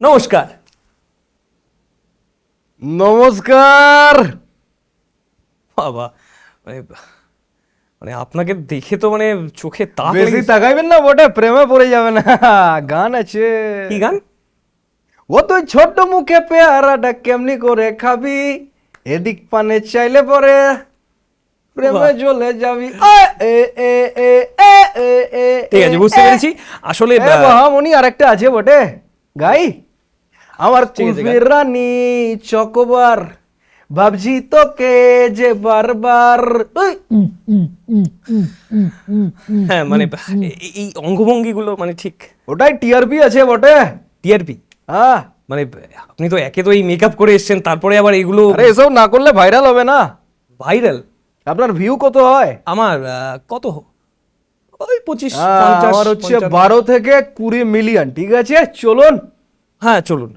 নমস্কার। নমস্কার। বাবা, মানে মানে আপনাকে দেখে তো মানে চোখে তাক বেশি লেগেছে। তাকাইবেন না বটে, প্রেমে পড়ে যাবেন। গান আছে। কি গান? ও তুই ছোট মুখে পেয়ারাটা কেমনি করে খাবি, এদিক পানে চাইলে পরে প্রেমে বাহ, জ্বলে যাবি। এ এ এ এ এ এ ঠিক এ আছে, বুঝতে পেরেছি। আসলে এ মহামণি আরেকটা আছে বটে, গাই। আমার ঠিক আছে, কুলফির রানী চকোবার, ভাবছি তোকে যে বারবার। ওই, হ্যাঁ মানে এই অঙ্গভঙ্গিগুলো মানে ঠিক ওটাই টিআরপি আছে বটে। টিআরপি। হ্যাঁ, মানে আপনি তো একে তো এই মেকআপ করে এসেছেন, তারপরে আবার এগুলো আরে এসব না করলে ভাইরাল হবে না। ভাইরাল। আপনার ভিউ কত হয়? আমার কত, ওই 25, হ্যাঁ, 50, আমার হচ্ছে 55। 12 থেকে 20 মিলিয়ন। ঠিক আছে, চলুন। হ্যাঁ চলুন।